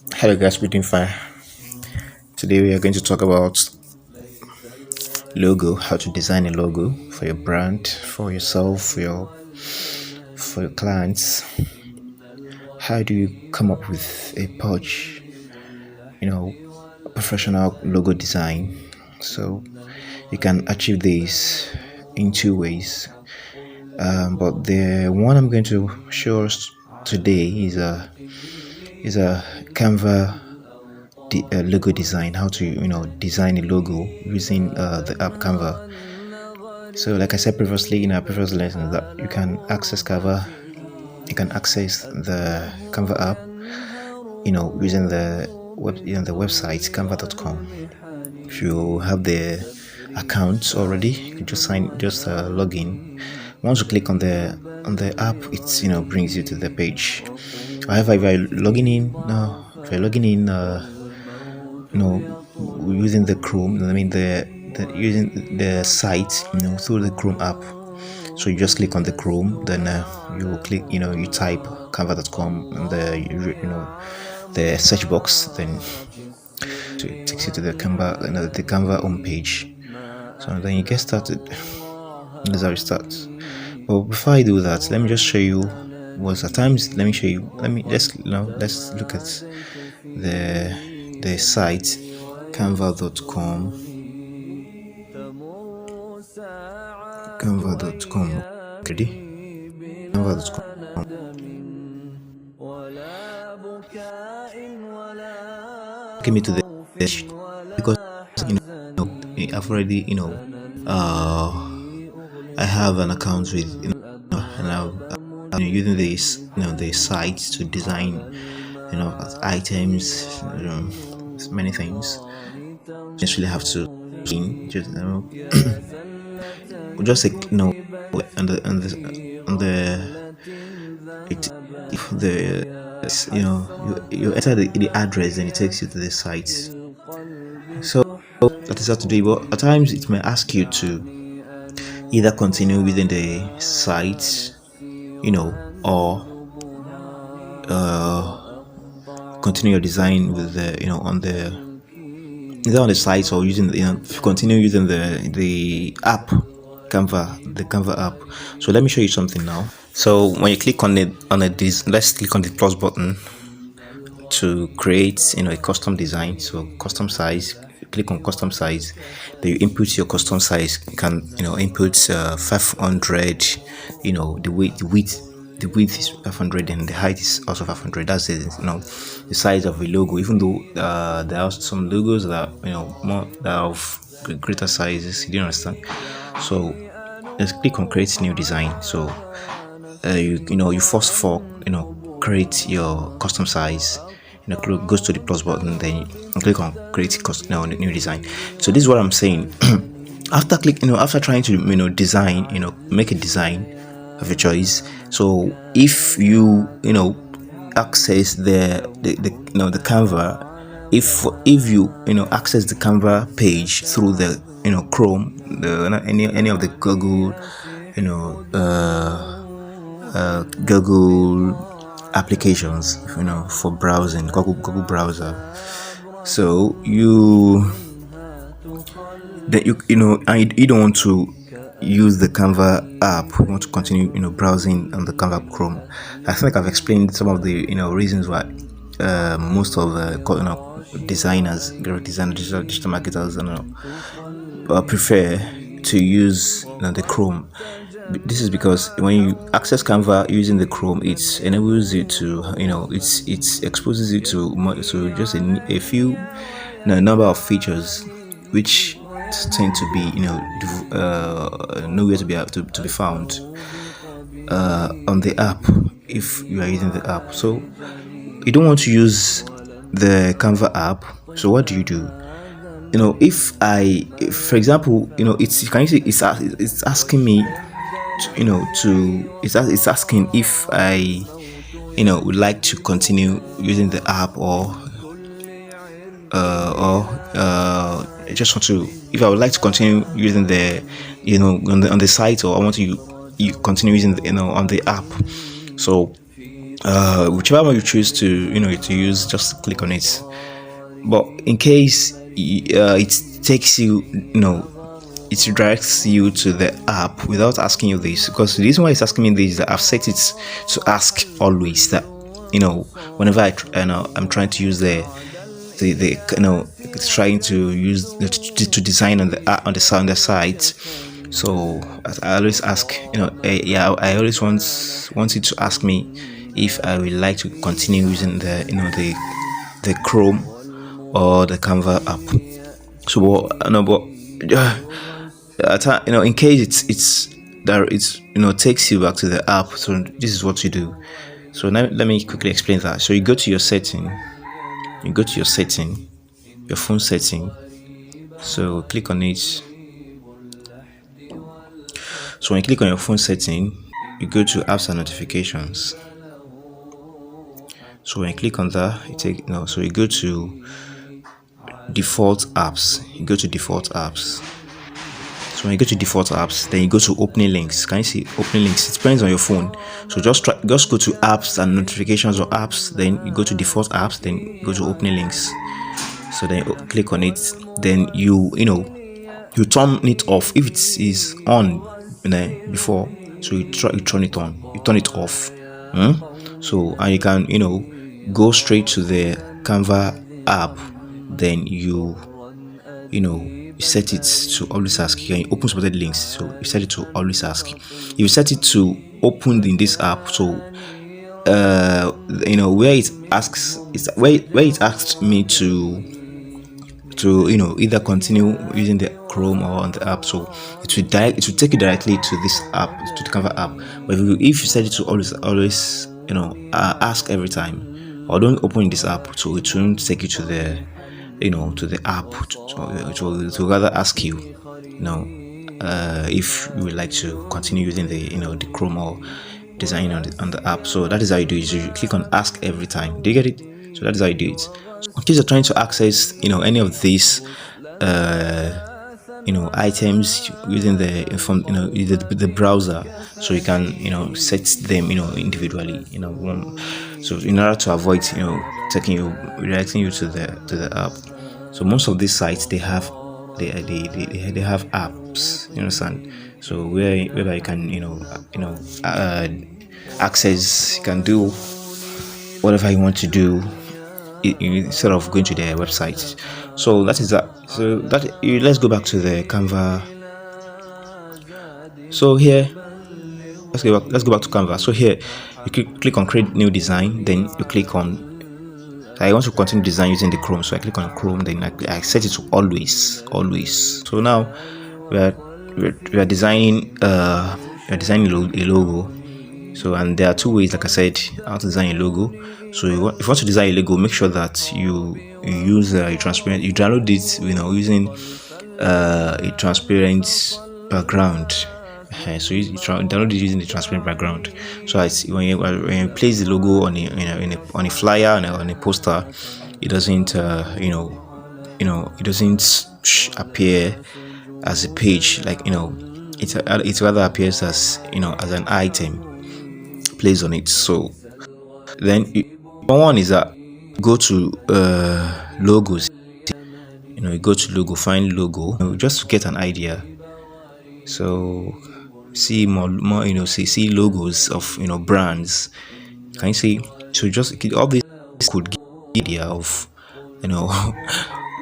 Hello guys, breathing fire. Today we are going to talk about logo, how to design a logo for your brand, for yourself, for your clients. How do you come up with a pouch, professional logo design? So you can achieve this in two ways. But the one I'm going to show us today is a Canva logo design. How to design a logo using the app Canva. So, like I said previously in our previous lesson, that you can access Canva, you can access the Canva app, using the website canva.com. If you have the account already, you can just log in. Once you click on the app, it brings you to the page. However, if you're logging in, using the Chrome, using the site, through the Chrome app. So you just click on the Chrome, then you click, you type canva.com and the search box, then it takes you to the Canva homepage. So then you get started. That's how it starts. But before I do that, let me just show you what's at times. Let me show you. Let's look at the site canva.com. Canva.com. Ready? Canva.com. Take me to the page because I've already I have an account with and I'm using this the site to design items, many things. Just really have to just like you enter the address and it takes you to the site. So that is how to do it. But at times it may ask you to either continue within the site, or continue your design with the on the either on the site or using continue using the app the Canva app. So let me show you something now. So when you click on this, let's click on the plus button to create a custom design. So custom size, click on custom size, then you input your custom size. You can input 500, the width is 500 and the height is also 500. That's it, the size of a logo. Even though there are some logos that more that are of greater sizes, you understand. So let's click on create new design. So you first of all create your custom size. Goes to the plus button, then you click on create new design. So this is what I'm saying. After trying to design, make a design of your choice. So if you access the Canva, if you access the Canva page through the Chrome, any of the Google Google applications for browsing, Google browser. So you don't want to use the Canva app. You want to continue browsing on the Canva Chrome. I think I've explained some of the reasons why most of designers, graphic designers, digital marketers prefer to use the Chrome. This is because when you access Canva using the Chrome, it enables you to it exposes you to just a few number of features which tend to be nowhere to be found on the app if you are using the app. So you don't want to use the Canva app. So what do? If for example it's asking me it's asking if I would like to continue using the app or I just want to, if I would like to continue using the on the site, or I want to you continue using on the app. So Whichever one you choose to to use, just click on it. But in case it takes you, it directs you to the app without asking you this, because the reason why it's asking me this is that I've set it to ask always that whenever I'm trying to use the trying to use to design on the site. So I always ask, yeah, I always want it to ask me if I would like to continue using the Chrome or the Canva app. So in case it's takes you back to the app. So this is what you do. So now let me quickly explain that. So you go to your setting, your phone setting. So click on it. So when you click on your phone setting, you go to apps and notifications. So when you click on that, so you go to default apps. So when you go to default apps, then you go to opening links. Can you see opening links? It depends on your phone. So just go to apps and notifications or apps, then you go to default apps, then you go to opening links. So then you click on it, then you turn it off if it is on before. So you turn it on, you turn it off. So and you can go straight to the Canva app, then you set it to always ask. You can open supported links, so you set it to always ask. If you set it to open in this app, so where it asks, where it asked me to either continue using the Chrome or on the app. So it will take you directly to this app, to the Canva app. But if you set it to always ask every time, or don't open this app, so it won't take you to the to the app. To rather ask you if you would like to continue using the Chrome or design on the app. So that is how you do it. So you click on ask every time. Do you get it? So that is how you do it. So in case you're trying to access any of these items using the browser, so you can set them individually so in order to avoid redirecting you to the app. So most of these sites, they have apps, you understand? So whereby you can access, you can do whatever you want to do instead of going to their website. So that is that. So let's go back to the Canva. So here, let's go back to Canva. So here you click on create new design, then you click on I want to continue design using the Chrome, so I click on Chrome, then I set it to always. So now we are designing a logo. So, and there are two ways, like I said, how to design a logo. So if you want to design a logo, make sure that you use a transparent. You download it, using a transparent background. So you download it using the transparent background. So when you place the logo on a flyer, on a poster, it doesn't it doesn't appear as a page, like it rather appears as as an item placed on it. So then one is that go to logos. You go to logo, find logo, just to get an idea. So see more see logos of brands. Can you see? So just all this could give you an idea of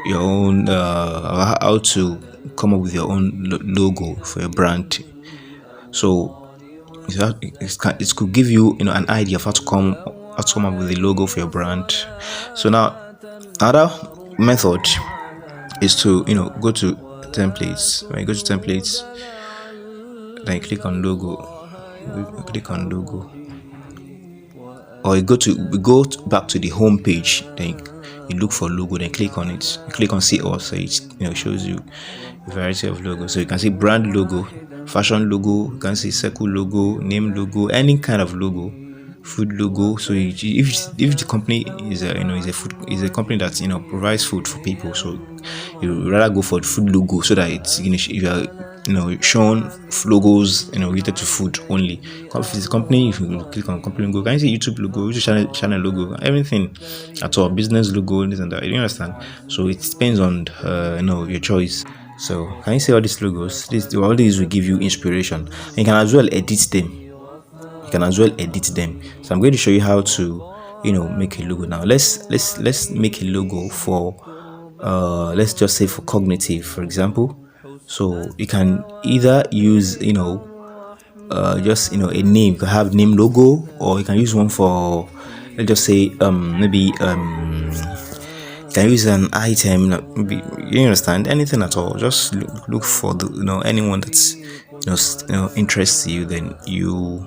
your own how to come up with your own logo for your brand. So it could give you an idea of how to come up with a logo for your brand. So now another method is to go to templates. When you go to templates, then you click on logo, or you go back to the home page, then you look for logo, then click on it. You click on see all, so it shows you a variety of logos. So you can see brand logo, fashion logo, you can see circle logo, name logo, any kind of logo, food logo. So if the company is a company that provides food for people, so you rather go for the food logo, so that it's shown logos related to food only. If it's a company, if you click on company logo, can you see YouTube logo, YouTube channel logo, everything at all, business logo, this and that. You understand? So it depends on your choice. So can you see all these logos? All these will give you inspiration. And you can as well edit them. So I'm going to show you how to make a logo. Now let's make a logo for let's just say for cognitive, for example. So you can either use just a name. You can have name logo, or you can use one for, let's just say maybe you can use an item, maybe, you understand, anything at all. Just look for the anyone that's interests you, then you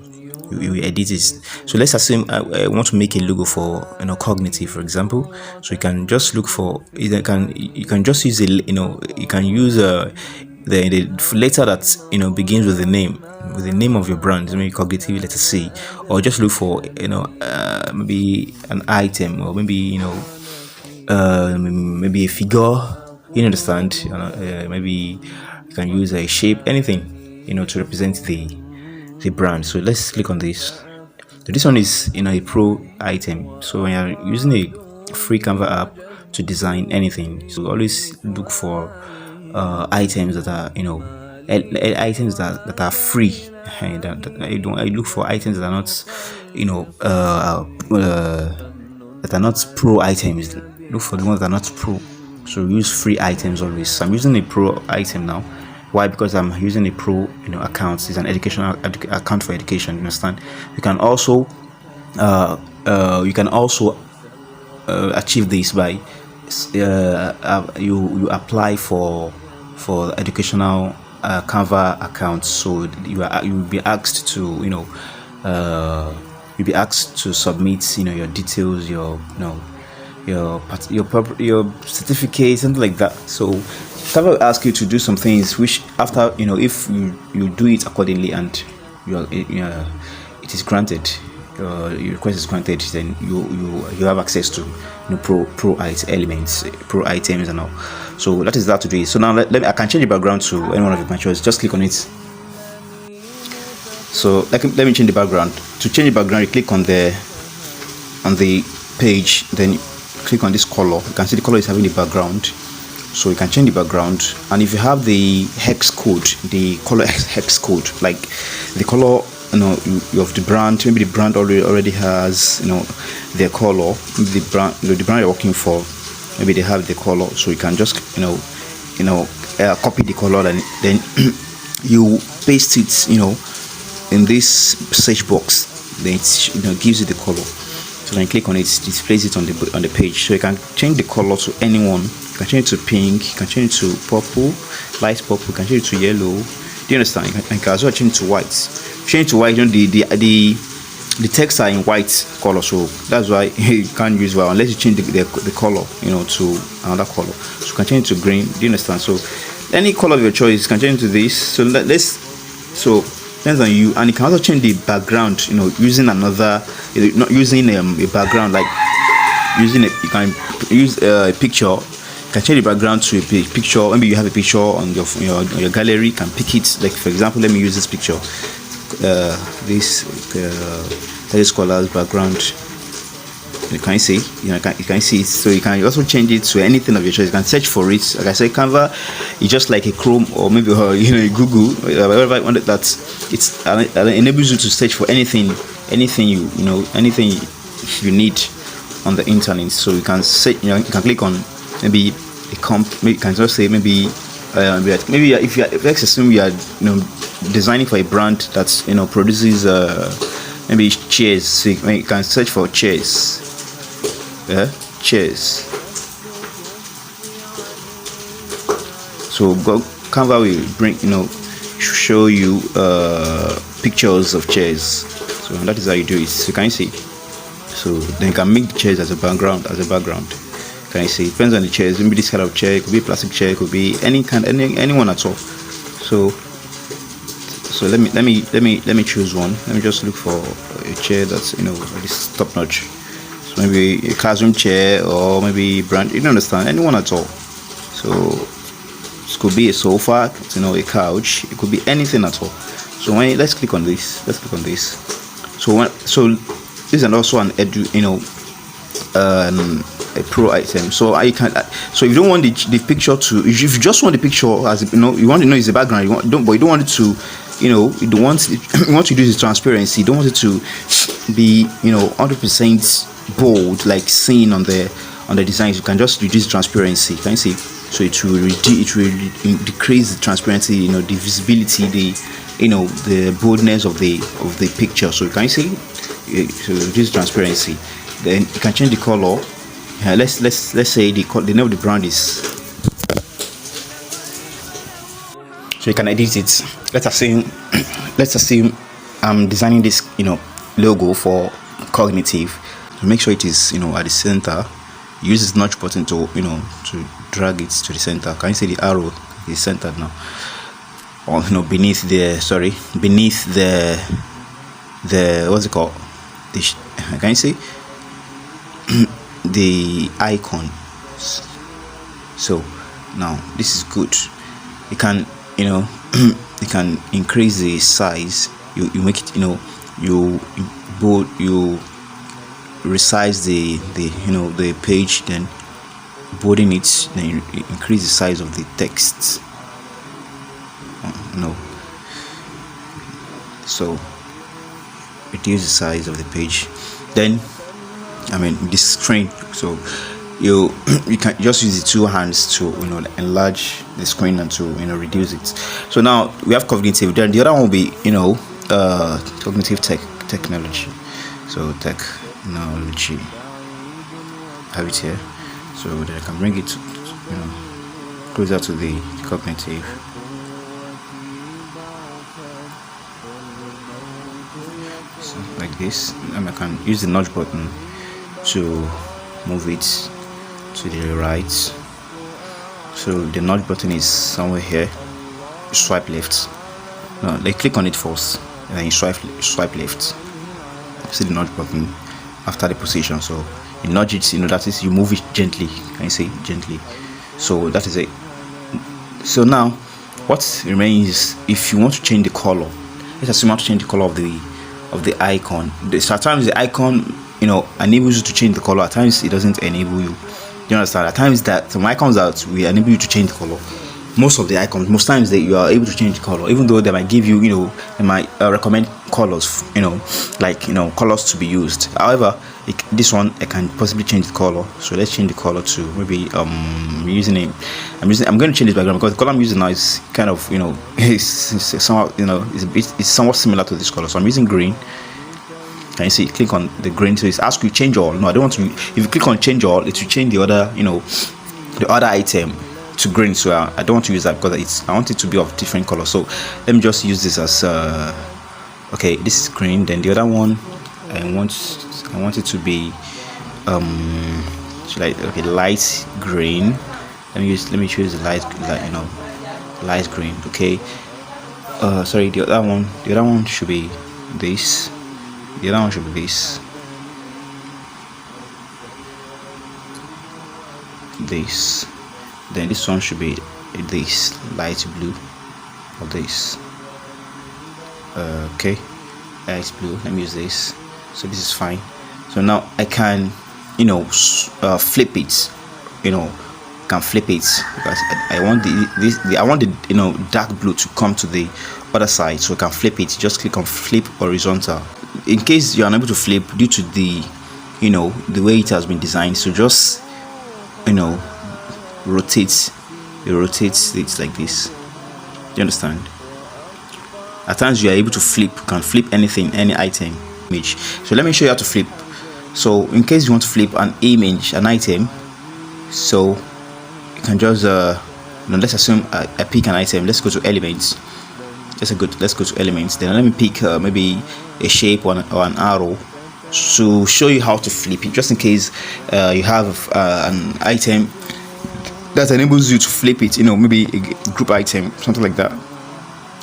edit it. So let's assume I want to make a logo for cognitive, for example. So you can just look for, you can just use you can use the letter that begins with the name of your brand, maybe cognitive letter C, or just look for maybe an item, or maybe maybe a figure, you understand, maybe you can use a shape, anything to represent the brand. So let's click on this. So this one is a pro item. So when you're using a free Canva app to design anything, so always look for items that are items that are free. I look for items that are not that are not pro items. Look for the ones that are not pro. So use free items always. So I'm using a pro item now. Why? Because I'm using a pro account. It's an educational account for education. You understand? You can also achieve this by you apply for educational Canva accounts. So you will be asked to you'll be asked to submit your details, your certificate, something like that. So Canva will ask you to do some things, which after if you do it accordingly and it is granted, your request is granted, then you have access to pro items and all. So that is that today. So now I can change the background to any one of my choice. Just click on it. So let me change the background. To change the background, you click on the page, then you click on this color. You can see the color is having the background, so you can change the background. And if you have the hex code, the color hex code, like the color of the brand, maybe the brand already has their color, maybe the brand you're working for, maybe they have the color, so you can just copy the color, and then you paste it in this search box. Then it gives you the color. So then click on it, it displays it on the page. So you can change the color to anyone. You can change it to pink, you can change it to purple, light purple, you can change it to yellow. Do you understand? You can as well change it to white. Change it to white, the text are in white color, so that's why you can't use white unless you change the color to another color. So you can change it to green. Do you understand? So any color of your choice, you can change it to this. So depends on you. And you can also change the background using another, not using a background, like using you can use a picture. You can change the background to a picture. Maybe you have a picture on your gallery. You can pick it, like for example, let me use this picture, this color's background. You can see it. So you can also change it to anything of your choice. You can search for it. Like I said, Canva is just like a Chrome, or maybe Google, whatever you want. That it enables you to search for anything anything you need on the internet. So you can say you can click on maybe a maybe you can just say maybe if let's assume you are designing for a brand that produces maybe chairs. So you can search for chairs. Chairs. So Canva will bring show you pictures of chairs. So that is how you do it. So can you see? So then you can make the chairs as a background. Can you see? It depends on the chairs. Maybe this kind of chair, it could be plastic chair, it could be anyone at all. So let me choose one. Let me just look for a chair that's this top notch. So maybe a classroom chair, or maybe brand. You don't understand, anyone at all. So It could be a sofa, a couch. It could be anything at all. So let's click on this. So this is also an a pro item. So I can. So if you don't want the picture to, if you just want the picture as you want to know it's the background. But you don't want it to, you don't want you want to do the transparency. You don't want it to be 100% bold like seen on the designs. You can just reduce transparency. Can you see? So it will decrease the transparency, the visibility, the boldness of the picture. So can you see? So reduce transparency. Then you can change the color. Let's say the name of the brand is. So you can edit it. Let's assume I'm designing this logo for Cognitive. To make sure it is at the center, use this notch button to to drag it to the center. Can you see the arrow is centered now? Or beneath the what's it called? Can you see the icon? So now this is good. You can you can increase the size. You make it you resize the page, then bolding it, then increase the size of the text. So reduce the size of the page. Then this screen. So you can just use the two hands to enlarge the screen and to reduce it. So now we have Cognitive. Then the other one will be Cognitive technology. So technology, have it here. So that I can bring it closer to the Cognitive. So like this, and I can use the notch button to move it to the right. So the notch button is somewhere here. You swipe left. No, they click on it first, and then you swipe left. See the notch button after the position. So you nudge it. That is, you move it gently. Can you say gently? So that is it. So now, what remains if you want to change the color? Let's assume you want to change the color of the icon. Sometimes the icon enables you to change the color. At times it doesn't enable you. You understand? At times that some icons that we enable you to change the color. Most times that you are able to change the color, even though they might give you they might recommend colors, colors to be used. However, this one I can possibly change the color. So let's change the color to maybe I'm going to change this background because the color I'm using now is kind of it's somehow it's somewhat similar to this color. So I'm using green. Can you see? Click on the green. So it's ask you change all. No, I don't want to. If you click on change all, it will change the other the other item to green. So I don't want to use that because I want it to be of different color. So let me just use this as okay, this is green. Then the other one I want it to be light green. Let me choose the light green. Okay, sorry, the other one should be this. The other one should be this. Then this one should be this light blue or this. Okay, light blue. Let me use this. So this is fine. So now I can flip it. Can flip it because I want the dark blue to come to the other side. So I can flip it. Just click on flip horizontal. In case you are unable to flip due to the the way it has been designed, so just rotate it like this. You understand? At times you are able to flip. You can flip anything, any item, image. So let me show you how to flip. So in case you want to flip an image, an item, so you can just let's assume I pick an item. Let's go to elements. Let's go to elements. Then let me pick maybe a shape or an arrow to show you how to flip it, just in case you have an item that enables you to flip it. Maybe a group item, something like that.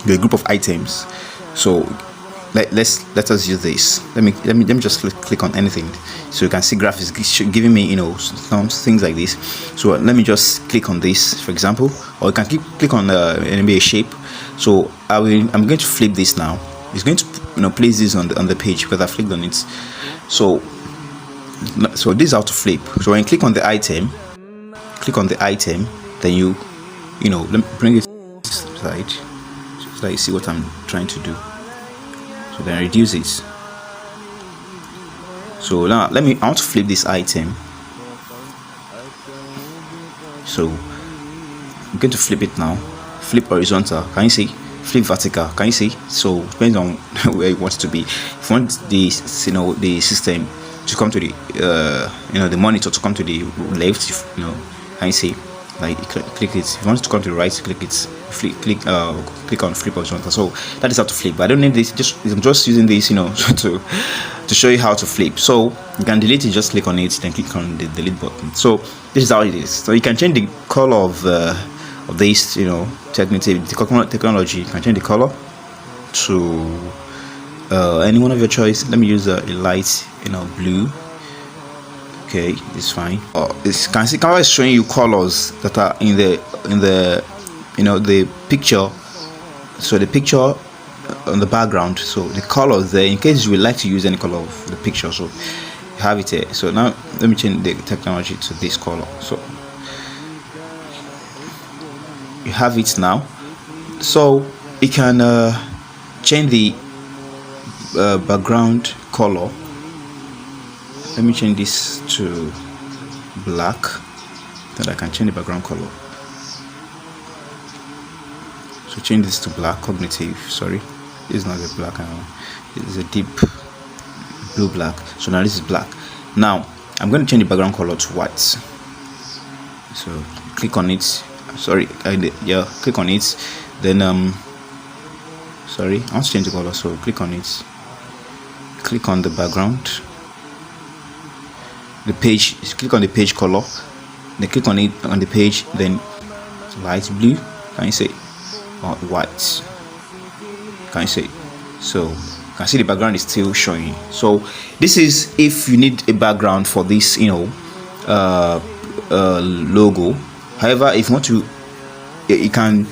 A group of items. So let us use this. Let me just click on anything, so you can see graphics giving me, some things like this. So let me just click on this, for example, or you can click on maybe a shape. So I'm going to flip this now. It's going to place this on the page because I clicked on it. So this is how to flip. So when you click on the item, then let me bring it side so that you see what I'm trying to do. So then reduce it. So now I want to flip this item. So I'm going to flip it now. Flip horizontal, can you see? Flip vertical, can you see? So depends on where you want it to be. If you want the system to come to the the monitor to come to the left, can you see? Like click it. If you want it to come to the right, click it. Click on flip horizontal. So that is how to flip. But I don't need this. I'm just using this, to show you how to flip. So you can delete it. Just click on it, then click on the delete button. So this is how it is. So you can change the color of this, technology. You can change the color to any one of your choice. Let me use a light, blue. Okay, it's fine. You can see Canva is showing you colors that are in the the picture. So the picture on the background. So the colors there, in case you would like to use any color of the picture. So you have it here. So now let me change the technology to this color. So you have it now. So you can change the background color. Let me change this to black, that I can change the background color. So change this to black, cognitive, sorry, this is not a black, this is a deep blue black. So now this is black. Now I'm going to change the background color to white. So click on it, sorry, click on it, then sorry, I want to change the color, so click on it, click on the background, the page, click on the page color, then click on it on the page, then light blue, can you see, or white, can you see? So you can see the background is still showing. So this is if you need a background for this logo. However, if you want to, you can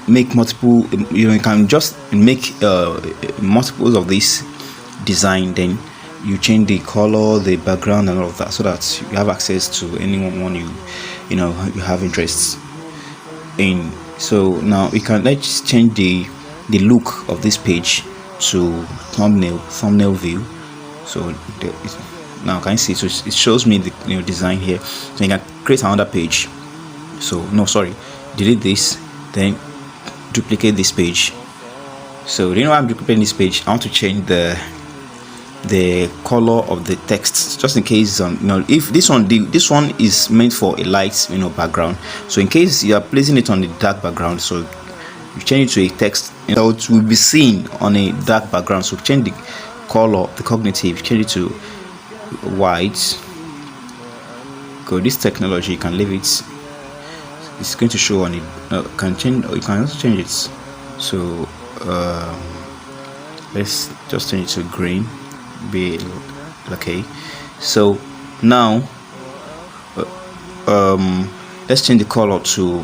make multiple, you can just make multiples of this design, then you change the color, the background and all of that, so that you have access to anyone you have interests in. So now we can, let's change the look of this page to thumbnail view. So now can you see, so it shows me the design here. So you can create another page. So no, sorry, delete this, then duplicate this page. So why I'm duplicating this page? I want to change the color of the text, just in case if this one is meant for a light background. So in case you are placing it on the dark background, so you change it to a text, it will be seen on a dark background. So change the color, the cognitive, change it to white. Go this technology, you can leave it, it's going to show on it. Can change, or you can also change it. So let's just change it to green, be okay. So now let's change the color to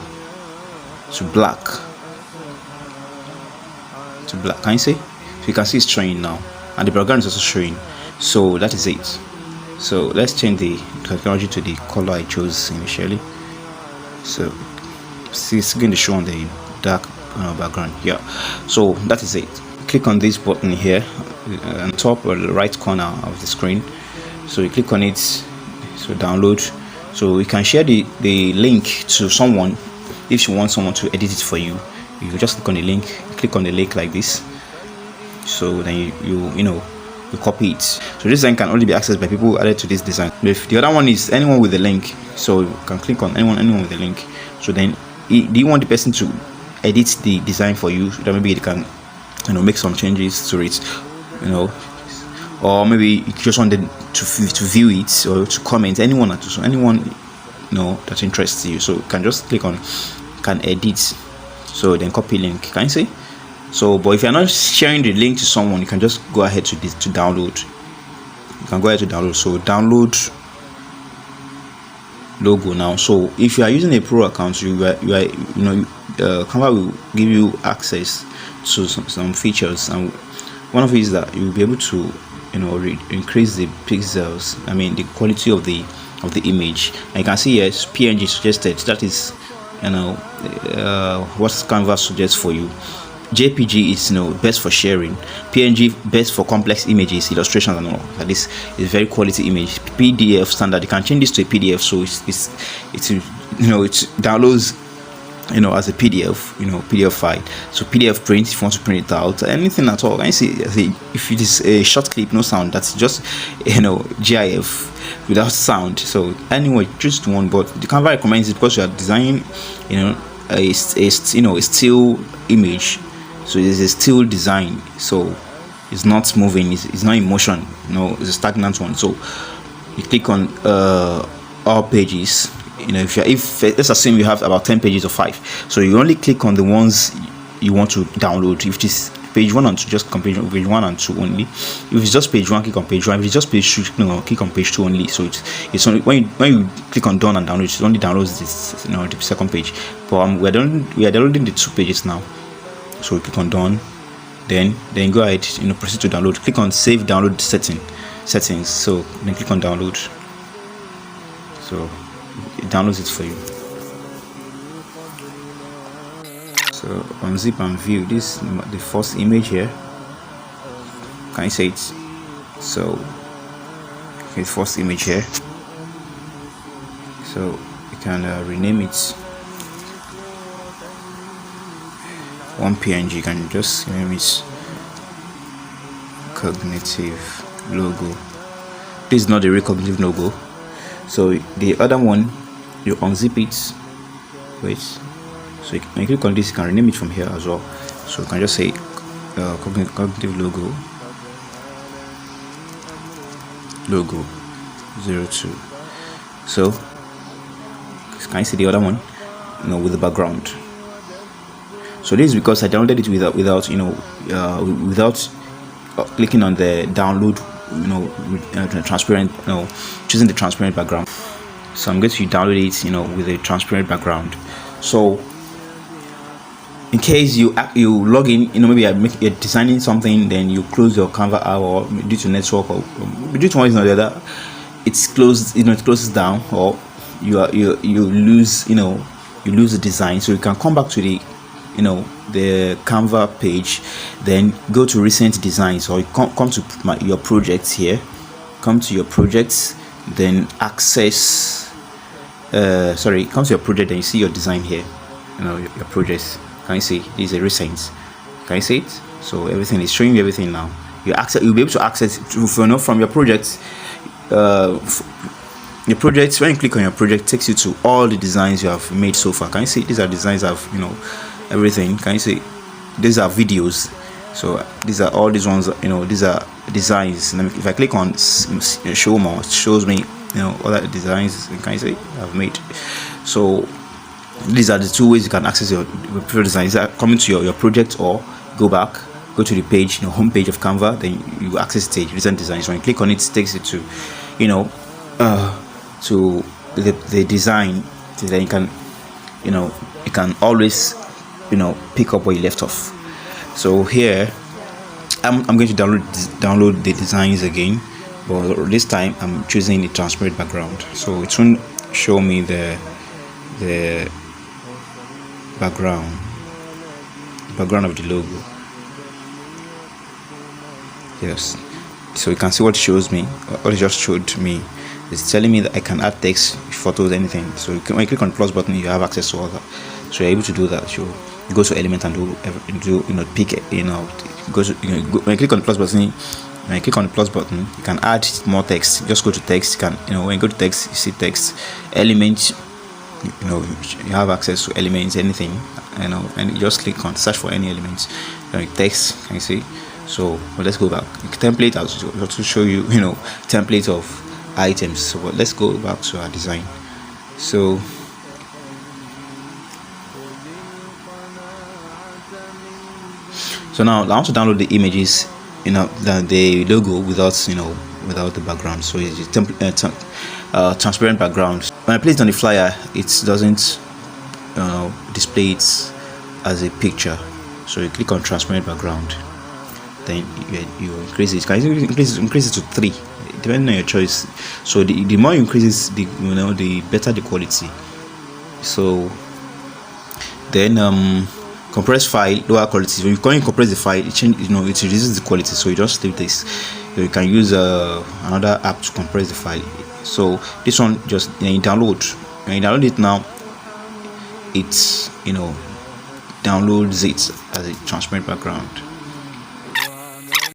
black, can you see? So you can see it's showing now, and the background is also showing. So that is it. So let's change the technology to the color I chose initially. So see, it's going to show on the dark background. Yeah, so that is it. Click on this button here on top or the right corner of the screen. So you click on it, so download. So you can share the link to someone if you want someone to edit it for you. You just click on the link, like this. So then you copy it. So this design can only be accessed by people added to this design. If the other one is anyone with the link, so you can click on anyone with the link. So then do you want the person to edit the design for you, so that maybe they can make some changes to it, or maybe you just want them to view it or to comment, anyone that interests you. So you can just click on can edit. So then copy link, can you see? So but if you're not sharing the link to someone, you can just go ahead to download. You can go ahead to download. So download logo now. So if you are using a pro account, Canva will give you access to some features, and one of it is that you will be able to increase the pixels, the quality of the image. And you can see here PNG suggested. That is what Canva suggests for you. JPG is best for sharing. PNG best for complex images, illustrations, and all. This is very quality image. PDF standard. You can change this to a PDF, so it downloads as a PDF, PDF file. So PDF print, if you want to print it out, anything at all. I see if it is a short clip, no sound, that's just GIF without sound. So anyway, just one, but the Canva recommends it because you are designing a still image. So it is a still design, so it's not moving, it's not in motion, it's a stagnant one. So you click on all pages. If let's assume you have about 10 pages or 5, so you only click on the ones you want to download. If it is page 1 and 2, just click on page 1 and 2 only. If it's just page 1, click on page 1. If it's just page 2, click on page 2 only. So it's only when you click on done and download, it only downloads this the second page. But we are downloading the 2 pages now. So we click on done, then go ahead, proceed to download. Click on save download settings. So then click on download. So it downloads it for you. So unzip and view. This is the first image here. Can you see it? So okay, first image here. So you can rename it. One PNG, you can just name it cognitive logo. This is not the real cognitive logo. So the other one, you unzip it. Wait. So you can click on this. You can rename it from here as well. So you can just say cognitive logo 02. So can you see the other one? With the background. So this is because I downloaded it without clicking on the download, transparent, choosing the transparent background. So I'm going to download it, with a transparent background. So in case you log in, maybe you're designing something, then you close your Canva app, or due to network or due to one reason or the other, it's closed, it closes down, or you lose the design. So you can come back to the Canva page, then go to recent designs, or you come to your projects here, come to your projects, then access come to your project, and you see your design here, your projects. Can you see this is a recent? Can you see it? So everything is showing you everything now. You'll be able to access from your projects. Your projects, when you click on your project, takes you to all the designs you have made so far. Can you see these are designs of everything? Can you see these are videos? So these are all these ones, these are designs. And if I click on show more, it shows me all the designs. Can you see I've made? So these are the 2 ways you can access your preferred designs. Either coming to your project, or go to the page, home page of Canva, then you access the recent designs. When you click on it, it takes you to to the design. So then you can always pick up where you left off. So here I'm going to download the designs again, but this time I'm choosing the transparent background, so it won't show me the background of the logo. Yes, so you can see what shows me, what it just showed me. It's telling me that I can add text, photos, anything. So when you click on the plus button, you have access to all that. So you're able to do that. So you go to element and do pick it. When you click on the plus button, you can add more text. Just go to text. You can when you go to text, you see text, elements. You have access to elements, anything. And you just click on search for any elements. Text. Can you see? So let's go back. Template to show you template of items. So let's go back to our design. So So now I want to download the images, the logo without the background. So it's a transparent background. When I place it on the flyer, it doesn't display it as a picture. So you click on transparent background, then you increase it. Can you increase it to 3, depending on your choice. So the more you increase it, the better the quality. So then compress file, lower quality. When you compress the file, it reduces the quality. So you just leave this. You can use another app to compress the file. So this one, just you download. When you download it now, it's downloads it as a transparent background.